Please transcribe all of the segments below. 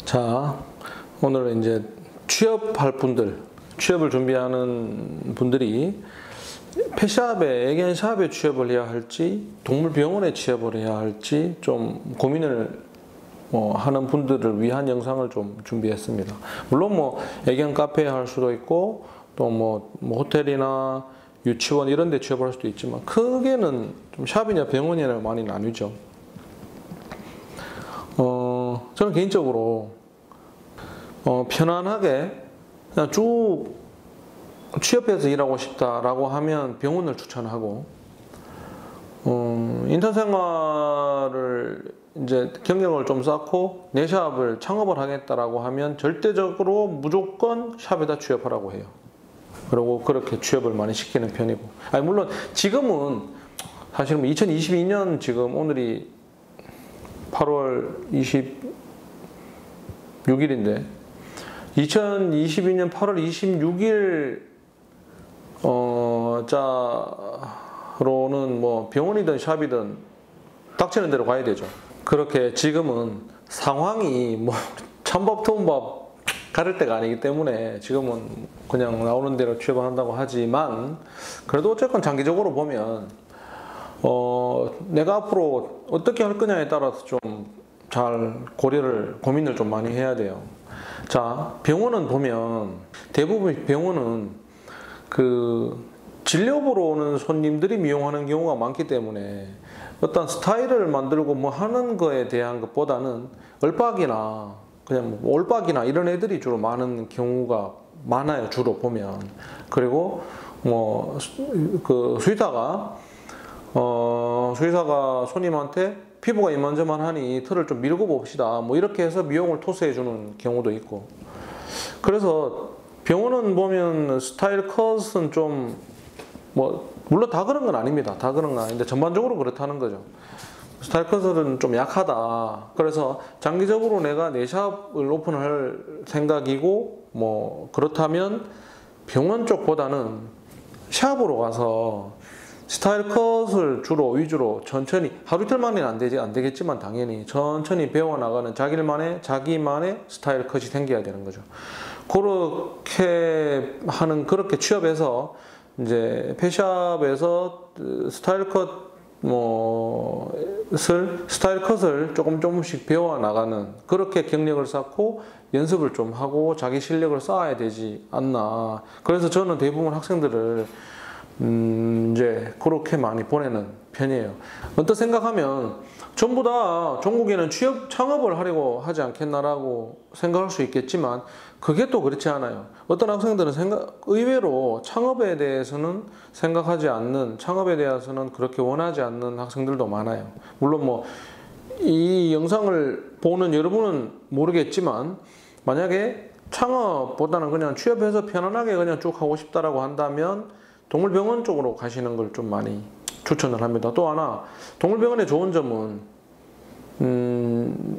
자, 오늘은 이제 취업할 분들, 취업을 준비하는 분들이 펫샵에, 애견샵에 취업을 해야 할지, 동물병원에 취업을 해야 할지 좀 고민을 하는 분들을 위한 영상을 좀 준비했습니다. 물론 애견 카페에 할 수도 있고, 또 호텔이나 유치원 이런 데 취업할 수도 있지만, 크게는 좀 샵이냐 병원이냐 많이 나뉘죠. 저는 개인적으로 편안하게 그냥 쭉 취업해서 일하고 싶다라고 하면 병원을 추천하고, 인턴 생활을 이제 경력을 좀 쌓고 내 샵을 창업을 하겠다라고 하면 절대적으로 무조건 샵에다 취업하라고 해요. 그리고 그렇게 취업을 많이 시키는 편이고, 물론 지금은 사실 2022년 지금 오늘이 8월 26일인데 2022년 8월 26일 자로는 병원이든 샵이든 닥치는 대로 가야 되죠. 그렇게 지금은 상황이 천법 투문법 가릴 때가 아니기 때문에 지금은 그냥 나오는 대로 취업을 한다고 하지만, 그래도 어쨌건 장기적으로 보면 내가 앞으로 어떻게 할 거냐에 따라서 좀 잘 고민을 좀 많이 해야 돼요. 자, 병원은 보면 대부분 병원은 진료 보러 오는 손님들이 미용하는 경우가 많기 때문에 어떤 스타일을 만들고 하는 거에 대한 것보다는 얼박이나 그냥 올박이나 이런 애들이 주로 많은 경우가 많아요, 주로 보면. 그리고 수의사가 손님한테 피부가 이만저만하니 털을 좀 밀고 봅시다, 이렇게 해서 미용을 토스해 주는 경우도 있고. 그래서 병원은 보면 스타일 컷은 좀 물론 다 그런 건 아닙니다. 다 그런 건 아닌데 전반적으로 그렇다는 거죠. 스타일 컷은 좀 약하다. 그래서 장기적으로 내가 내 샵을 오픈할 생각이고 그렇다면 병원 쪽보다는 샵으로 가서 스타일 컷을 위주로 천천히, 하루 이틀 만에는 안 되겠지만 당연히 천천히 배워나가는 자기만의 스타일 컷이 생겨야 되는 거죠. 그렇게 취업해서 이제 펫샵에서 스타일 컷을 조금씩 배워나가는, 그렇게 경력을 쌓고 연습을 좀 하고 자기 실력을 쌓아야 되지 않나. 그래서 저는 대부분 학생들을 이제 그렇게 많이 보내는 편이에요. 언뜻 생각하면 전부 다 전국에는 창업을 하려고 하지 않겠나라고 생각할 수 있겠지만, 그게 또 그렇지 않아요. 어떤 학생들은 의외로 창업에 대해서는 그렇게 원하지 않는 학생들도 많아요. 물론 이 영상을 보는 여러분은 모르겠지만, 만약에 창업보다는 그냥 취업해서 편안하게 그냥 쭉 하고 싶다라고 한다면 동물병원 쪽으로 가시는 걸 좀 많이 추천을 합니다. 또 하나, 동물병원의 좋은 점은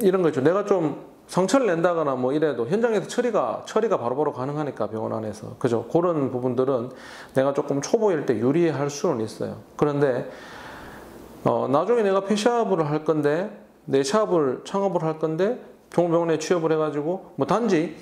이런 거 있죠. 내가 좀 상처를 낸다거나 이래도 현장에서 처리가 바로바로 가능하니까, 병원 안에서. 그죠? 그런 부분들은 내가 조금 초보일 때 유리할 수는 있어요. 그런데 나중에 내가 펫샵을 할 건데, 내 샵을 창업을 할 건데 동물병원에 취업을 해가지고 단지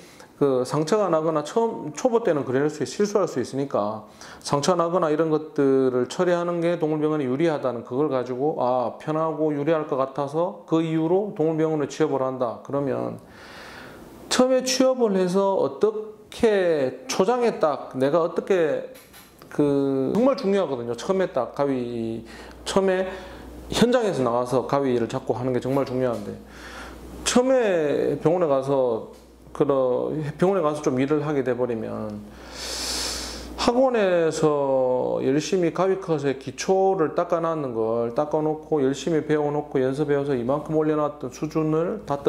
상처가 나거나 초보 때는 실수할 수 있으니까 상처가 나거나 이런 것들을 처리하는 게 동물병원이 유리하다는, 그걸 가지고 편하고 유리할 것 같아서 그 이유로 동물병원에 취업을 한다. 그러면 처음에 취업을 해서 어떻게 초장에 딱 내가 어떻게 정말 중요하거든요. 처음에 현장에서 나가서 가위를 잡고 하는 게 정말 중요한데, 처음에 병원에 가서 좀 일을 하게 돼버리면 학원에서 열심히 가위컷의 기초를 닦아놓고 열심히 배워놓고 연습해서 이만큼 올려놨던 수준을 다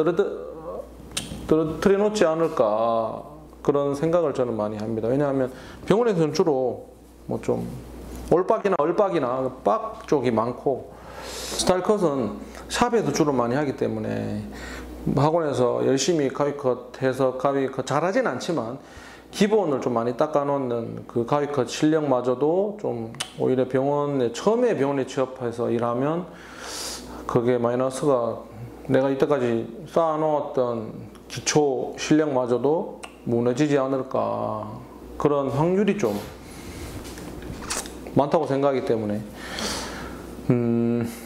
떨어뜨려 놓지 않을까, 그런 생각을 저는 많이 합니다. 왜냐하면 병원에서는 주로 좀 올박이나 얼박이나 빡 쪽이 많고, 스타일 컷은 샵에서 주로 많이 하기 때문에 학원에서 열심히 가위컷 해서 가위컷 잘하진 않지만 기본을 좀 많이 닦아놓는 그 가위컷 실력마저도 좀 오히려 처음에 병원에 취업해서 일하면 그게 마이너스가, 내가 이때까지 쌓아놓았던 기초 실력마저도 무너지지 않을까, 그런 확률이 좀 많다고 생각하기 때문에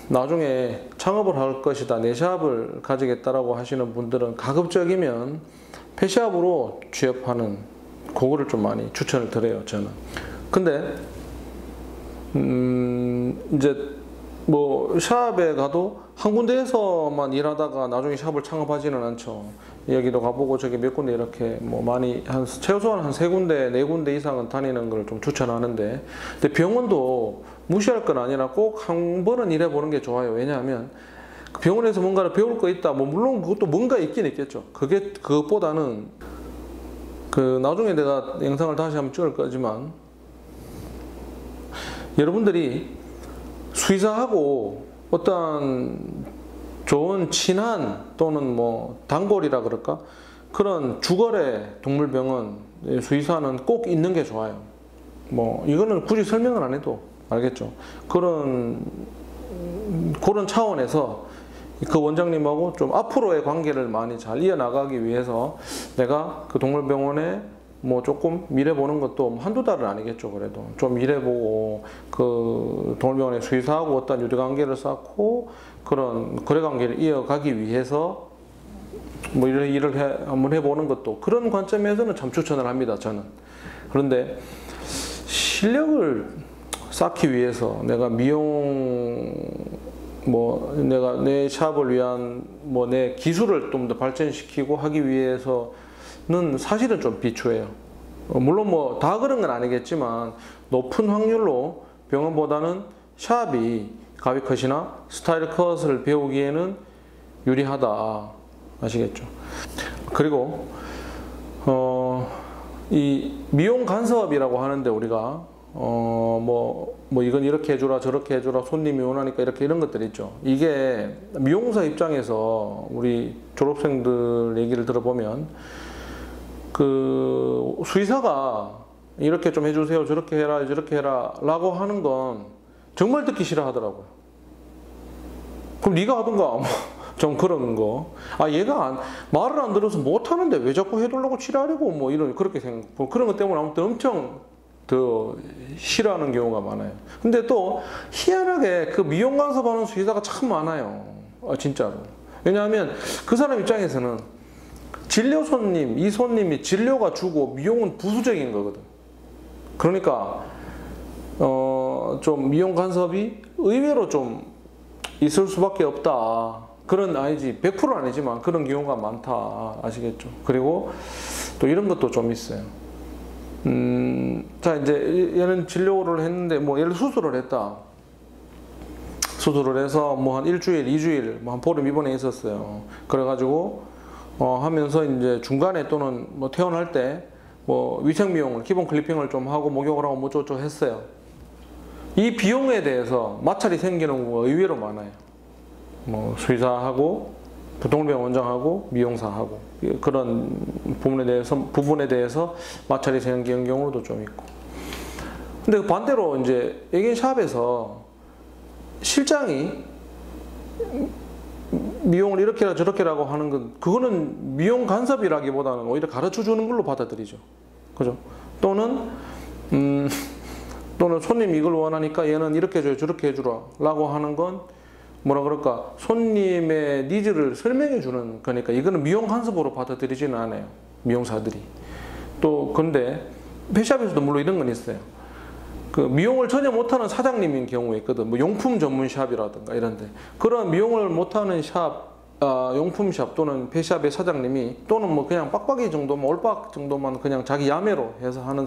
나중에 창업을 할 것이다, 내 샵을 가지겠다라고 하시는 분들은 가급적이면 펫샵으로 취업하는 그거를 좀 많이 추천을 드려요, 저는. 근데 이제 뭐 샵에 가도 한 군데에서만 일하다가 나중에 샵을 창업하지는 않죠. 여기도 가보고 저기 몇 군데 이렇게 뭐 많이 한 최소한 한 세 군데, 네 군데 이상은 다니는 걸 좀 추천하는데, 근데 병원도 무시할 건 아니라 꼭 한 번은 일해보는 게 좋아요. 왜냐하면 병원에서 뭔가를 배울 거 있다, 뭐 물론 그것도 뭔가 있긴 있겠죠. 그것보다는 나중에 내가 영상을 다시 한번 찍을 거지만, 여러분들이 수의사하고 어떤 좋은 친한 또는 뭐 단골이라 그럴까, 그런 주거래 동물병원 수의사는 꼭 있는 게 좋아요. 뭐 이거는 굳이 설명을 안 해도 알겠죠. 그런 차원에서 그 원장님하고 좀 앞으로의 관계를 많이 잘 이어나가기 위해서 내가 그 동물병원에 뭐 조금 일해보는 것도 한두 달은 아니겠죠. 그래도 좀 일해보고 그 동물병원의 수의사하고 어떤 유대관계를 쌓고 그런 거래관계를 이어가기 위해서 뭐 일을 한번 해보는 것도, 그런 관점에서는 참 추천을 합니다, 저는. 그런데 실력을 쌓기 위해서 내가 내가 내 샵을 위한 뭐 내 기술을 좀 더 발전시키고 하기 위해서는 사실은 좀 비추해요. 물론 뭐 다 그런 건 아니겠지만 높은 확률로 병원보다는 샵이 가위컷이나 스타일 컷을 배우기에는 유리하다, 아시겠죠? 그리고 이 미용 간섭이라고 하는데, 우리가 뭐 이건 이렇게 해주라 저렇게 해주라, 손님이 원하니까 이렇게, 이런 것들 있죠. 이게 미용사 입장에서 우리 졸업생들 얘기를 들어보면 그 수의사가 이렇게 좀 해주세요, 저렇게 해라 저렇게 해라 라고 하는 건 정말 듣기 싫어하더라고요. 그럼 네가 하든가 뭐 좀 그런 거. 얘가 말을 안 들어서 못하는데 왜 자꾸 해달라고 지랄이고 뭐 이런, 그렇게 생각, 그런 것 때문에 아무튼 엄청 더 싫어하는 경우가 많아요. 근데 또 희한하게 그 미용 간섭하는 수의사가 참 많아요, 진짜로. 왜냐하면 그 사람 입장에서는 진료 손님, 이 손님이 진료가 주고 미용은 부수적인 거거든. 그러니까 좀 미용 간섭이 의외로 좀 있을 수밖에 없다. 그런, 아니지 100%는 아니지만 그런 경우가 많다, 아시겠죠? 그리고 또 이런 것도 좀 있어요. 자, 이제 얘는 진료를 했는데, 뭐 예를 들어 수술을 했다. 수술을 해서 뭐 한 일주일, 2주일, 뭐 한 보름 입원해 있었어요. 그래가지고 하면서 이제 중간에 또는 뭐 퇴원할 때 뭐 위생 미용을, 기본 클리핑을 좀 하고 목욕을 하고 뭐 어쩌고 했어요. 이 비용에 대해서 마찰이 생기는 경우가 의외로 많아요. 뭐 수의사하고 동물병원 원장하고 미용사하고 그런 부분에 대해서 마찰이 생기는 경우도 좀 있고. 근데 반대로 이제 애견 샵에서 실장이 미용을 이렇게라 저렇게라고 하는 건, 그거는 미용 간섭이라기보다는 오히려 가르쳐 주는 걸로 받아들이죠. 그죠? 또는 손님이 이걸 원하니까 얘는 이렇게 해줘요 저렇게 해주라 라고 하는 건 뭐라 그럴까, 손님의 니즈를 설명해 주는 거니까 이거는 미용 간섭으로 받아들이지는 않아요, 미용사들이. 또 근데 펫샵에서도 물론 이런 건 있어요. 그 미용을 전혀 못하는 사장님인 경우가 있거든. 뭐 용품 전문 샵이라든가 이런데, 그런 미용을 못하는 샵, 용품 샵 또는 펫샵의 사장님이, 또는 뭐 그냥 빡빡이 정도만, 올박 정도만 그냥 자기 야매로 해서 하는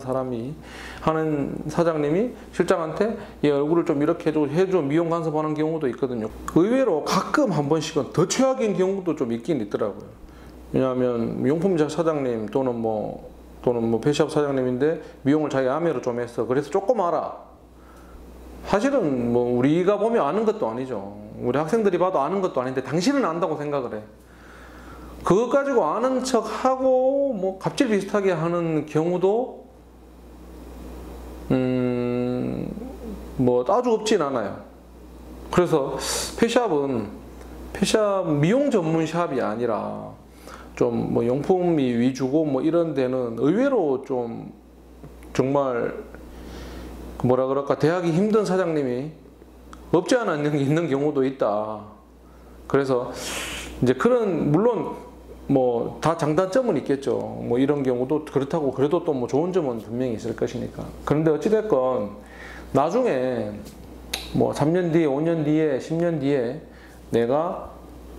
사장님이 실장한테 얘 얼굴을 좀 이렇게 해줘 미용 간섭하는 경우도 있거든요. 의외로 가끔 한 번씩은 더 최악인 경우도 좀 있긴 있더라고요. 왜냐하면 용품 사장님 또는 뭐 펫샵 사장님인데 미용을 자기 야매로 좀 했어. 그래서 조금 알아. 사실은 뭐 우리가 보면 아는 것도 아니죠. 우리 학생들이 봐도 아는 것도 아닌데 당신은 안다고 생각을 해. 그것 가지고 아는 척하고 뭐 갑질 비슷하게 하는 경우도 뭐 아주 없진 않아요. 그래서 펫샵 미용 전문 샵이 아니라 좀 뭐 용품이 위주고 뭐 이런 데는 의외로 좀 정말 뭐라 그럴까 대하기 힘든 사장님이 없지 않아 있는 경우도 있다. 그래서 이제 그런 물론 뭐 다 장단점은 있겠죠. 뭐 이런 경우도 그렇다고 그래도 또 뭐 좋은 점은 분명히 있을 것이니까. 그런데 어찌됐건 나중에 뭐 3년 뒤에 5년 뒤에 10년 뒤에 내가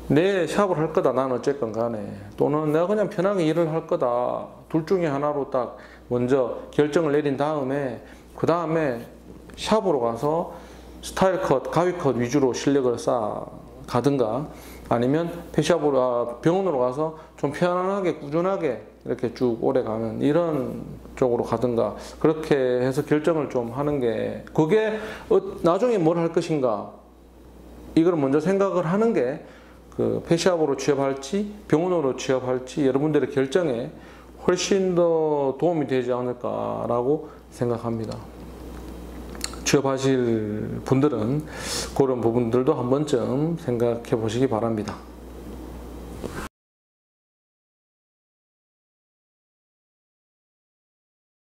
내 샵을 할 거다. 난 어쨌건 간에. 또는 내가 그냥 편하게 일을 할 거다. 둘 중에 하나로 딱 먼저 결정을 내린 다음에 그 다음에 샵으로 가서 스타일 컷, 가위 컷 위주로 실력을 쌓아 가든가 아니면 펫샵으로 병원으로 가서 좀 편안하게 꾸준하게 이렇게 쭉 오래 가는 이런 쪽으로 가든가 그렇게 해서 결정을 좀 하는 게 그게 나중에 뭘 할 것인가 이걸 먼저 생각을 하는 게 그 펫샵으로 취업할지 병원으로 취업할지 여러분들의 결정에 훨씬 더 도움이 되지 않을까라고 생각합니다. 취업하실 분들은 그런 부분들도 한 번쯤 생각해 보시기 바랍니다.